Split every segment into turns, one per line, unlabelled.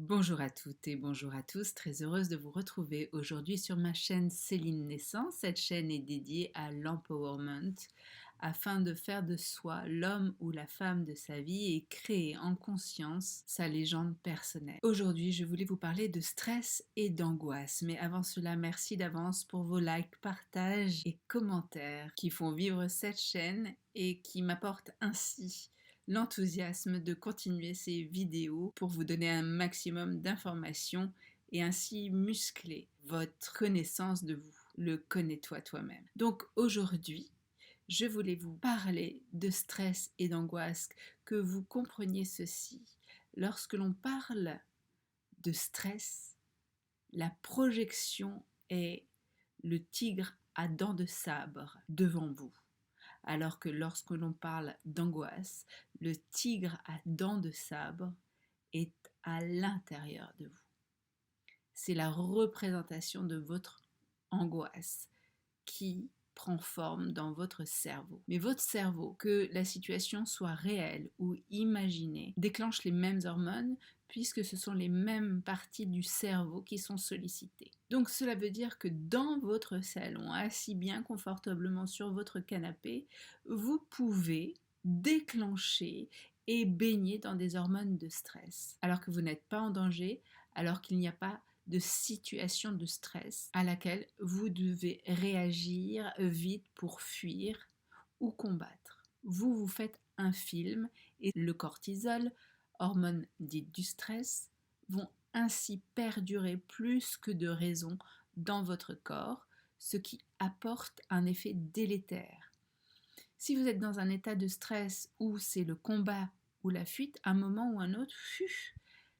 Bonjour à toutes et bonjour à tous, très heureuse de vous retrouver aujourd'hui sur ma chaîne Céline Naissance. Cette chaîne est dédiée à l'empowerment afin de faire de soi l'homme ou la femme de sa vie et créer en conscience sa légende personnelle. Aujourd'hui, je voulais vous parler de stress et d'angoisse, mais avant cela, merci d'avance pour vos likes, partages et commentaires qui font vivre cette chaîne et qui m'apportent ainsi l'enthousiasme de continuer ces vidéos pour vous donner un maximum d'informations et ainsi muscler votre connaissance de vous, le connais-toi toi-même. Donc aujourd'hui, je voulais vous parler de stress et d'angoisse, que vous compreniez ceci. Lorsque l'on parle de stress, la projection est le tigre à dents de sabre devant vous. Alors que lorsque l'on parle d'angoisse, le tigre à dents de sabre est à l'intérieur de vous. C'est la représentation de votre angoisse qui prend forme dans votre cerveau. Mais votre cerveau, que la situation soit réelle ou imaginée, déclenche les mêmes hormones puisque ce sont les mêmes parties du cerveau qui sont sollicitées. Donc cela veut dire que dans votre salon, assis bien confortablement sur votre canapé, vous pouvez déclencher et baigner dans des hormones de stress, alors que vous n'êtes pas en danger, alors qu'il n'y a pas de situation de stress à laquelle vous devez réagir vite pour fuir ou combattre. Vous faites un film et le cortisol, hormone dite du stress, vont ainsi perdurer plus que de raison dans votre corps, ce qui apporte un effet délétère. Si vous êtes dans un état de stress où c'est le combat ou la fuite, à un moment ou un autre,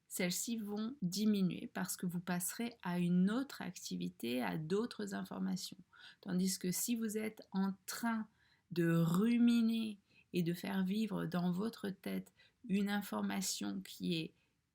celles-ci vont diminuer parce que vous passerez à une autre activité, à d'autres informations. Tandis que si vous êtes en train de ruminer et de faire vivre dans votre tête une information qui est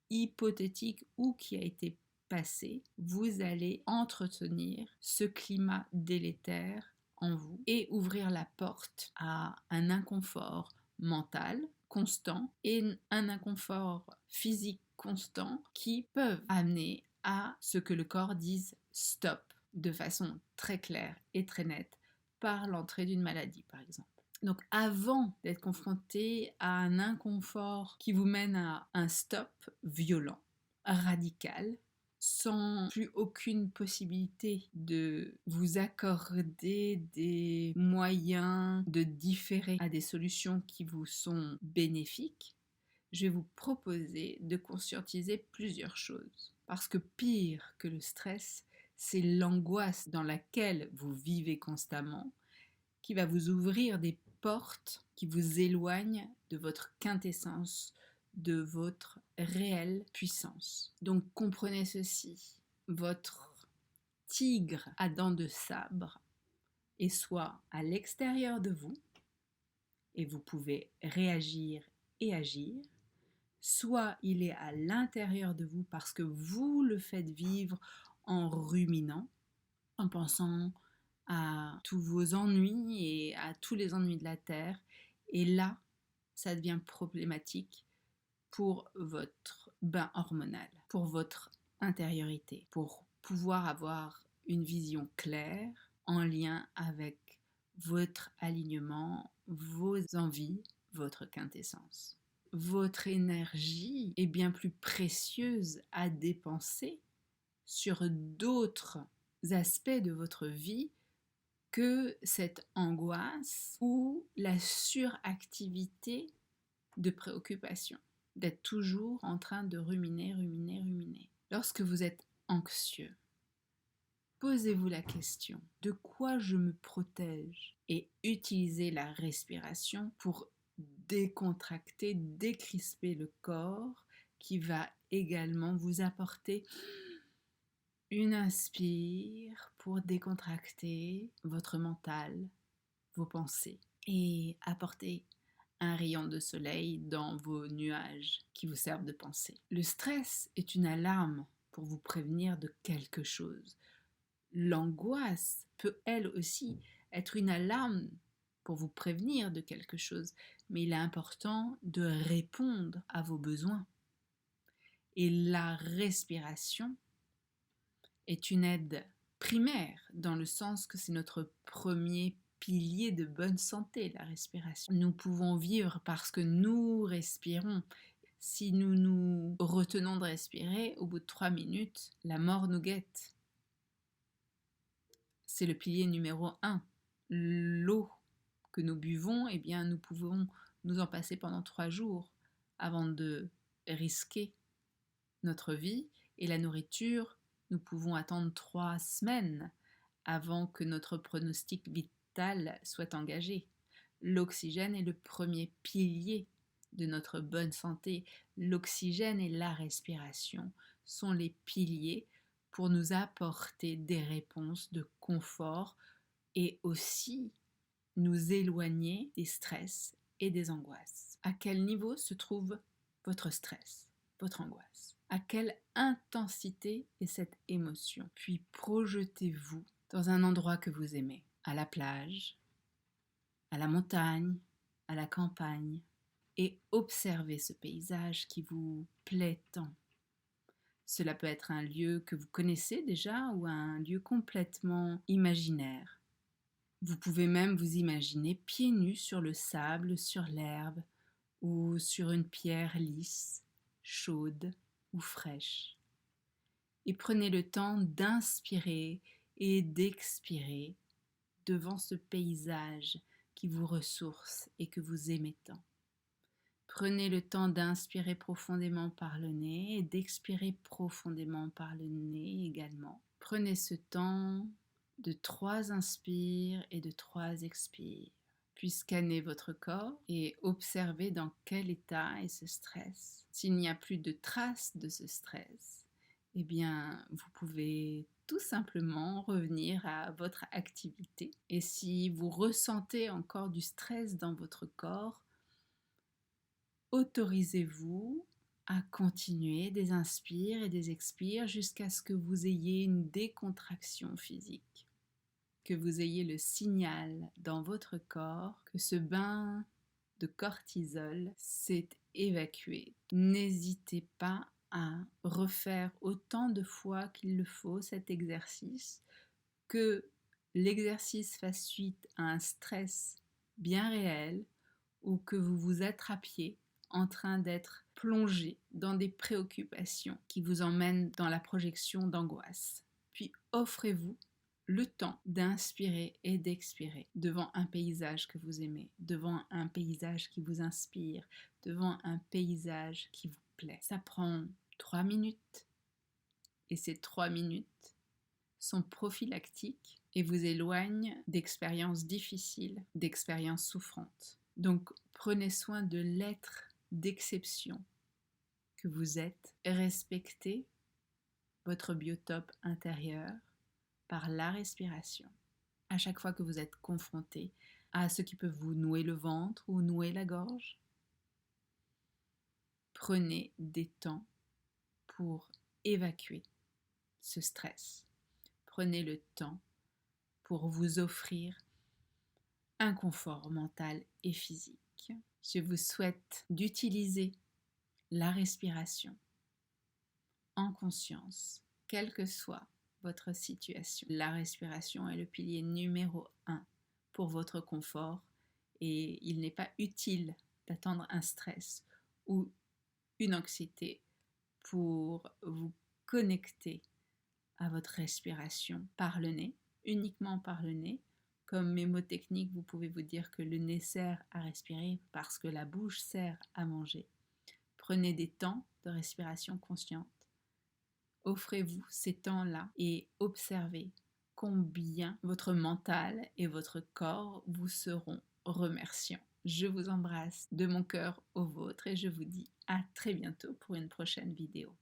hypothétique ou qui a été passée, vous allez entretenir ce climat délétère en vous et ouvrir la porte à un inconfort mental constant et un inconfort physique constant qui peuvent amener à ce que le corps dise stop de façon très claire et très nette par l'entrée d'une maladie par exemple. Donc avant d'être confronté à un inconfort qui vous mène à un stop violent, radical, sans plus aucune possibilité de vous accorder des moyens de différer à des solutions qui vous sont bénéfiques, je vais vous proposer de conscientiser plusieurs choses. Parce que pire que le stress, c'est l'angoisse dans laquelle vous vivez constamment qui va vous ouvrir des portes qui vous éloignent de votre quintessence, de votre réelle puissance. Donc comprenez ceci, votre tigre à dents de sabre est soit à l'extérieur de vous, et vous pouvez réagir et agir, soit il est à l'intérieur de vous parce que vous le faites vivre en ruminant, en pensant à tous vos ennuis et à tous les ennuis de la Terre. Et là, ça devient problématique pour votre bain hormonal, pour votre intériorité, pour pouvoir avoir une vision claire en lien avec votre alignement, vos envies, votre quintessence. Votre énergie est bien plus précieuse à dépenser sur d'autres aspects de votre vie que cette angoisse ou la suractivité de préoccupation, d'être toujours en train de ruminer. Lorsque vous êtes anxieux, posez-vous la question, de quoi je me protège? Et utilisez la respiration pour décontracter, décrisper le corps qui va également vous apporter une inspire pour décontracter votre mental, vos pensées et apporter un rayon de soleil dans vos nuages qui vous servent de pensée. Le stress est une alarme pour vous prévenir de quelque chose. L'angoisse peut elle aussi être une alarme pour vous prévenir de quelque chose, mais il est important de répondre à vos besoins. Et la respiration est une aide primaire, dans le sens que c'est notre premier pilier de bonne santé, la respiration. Nous pouvons vivre parce que nous respirons. Si nous nous retenons de respirer, au bout de 3 minutes, la mort nous guette. C'est le pilier numéro 1. L'eau que nous buvons, eh bien, nous pouvons nous en passer pendant 3 jours avant de risquer notre vie. Et la nourriture, nous pouvons attendre 3 semaines avant que notre pronostic vital soit engagé. L'oxygène est le premier pilier de notre bonne santé. L'oxygène et la respiration sont les piliers pour nous apporter des réponses de confort et aussi nous éloigner des stress et des angoisses. À quel niveau se trouve votre stress, votre angoisse? À quelle intensité est cette émotion? Puis projetez-vous dans un endroit que vous aimez, à la plage, à la montagne, à la campagne, et observez ce paysage qui vous plaît tant. Cela peut être un lieu que vous connaissez déjà ou un lieu complètement imaginaire. Vous pouvez même vous imaginer pieds nus sur le sable, sur l'herbe ou sur une pierre lisse, chaude ou fraîche. Et prenez le temps d'inspirer et d'expirer devant ce paysage qui vous ressource et que vous aimez tant. Prenez le temps d'inspirer profondément par le nez et d'expirer profondément par le nez également. Prenez ce temps de 3 inspires et de 3 expires. Puis scannez votre corps et observez dans quel état est ce stress. S'il n'y a plus de traces de ce stress, eh bien, vous pouvez tout simplement revenir à votre activité. Et si vous ressentez encore du stress dans votre corps, autorisez-vous à continuer des inspires et des expires jusqu'à ce que vous ayez une décontraction physique, que vous ayez le signal dans votre corps que ce bain de cortisol s'est évacué. N'hésitez pas à refaire autant de fois qu'il le faut cet exercice, que l'exercice fasse suite à un stress bien réel ou que vous vous attrapiez en train d'être plongé dans des préoccupations qui vous emmènent dans la projection d'angoisse. Puis offrez-vous le temps d'inspirer et d'expirer devant un paysage que vous aimez, devant un paysage qui vous inspire, devant un paysage qui vous plaît. Ça prend 3 minutes et ces 3 minutes sont prophylactiques et vous éloignent d'expériences difficiles, d'expériences souffrantes. Donc prenez soin de l'être d'exception que vous êtes et respectez votre biotope intérieur par la respiration. À chaque fois que vous êtes confronté à ce qui peut vous nouer le ventre ou nouer la gorge, prenez des temps pour évacuer ce stress. Prenez le temps pour vous offrir un confort mental et physique. Je vous souhaite d'utiliser la respiration en conscience, quelle que soit votre situation. La respiration est le pilier numéro 1 pour votre confort et il n'est pas utile d'attendre un stress ou une anxiété pour vous connecter à votre respiration par le nez, uniquement par le nez. Comme mémotechnique, vous pouvez vous dire que le nez sert à respirer parce que la bouche sert à manger. Prenez des temps de respiration consciente. Offrez-vous ces temps-là et observez combien votre mental et votre corps vous seront remerciants. Je vous embrasse de mon cœur au vôtre et je vous dis à très bientôt pour une prochaine vidéo.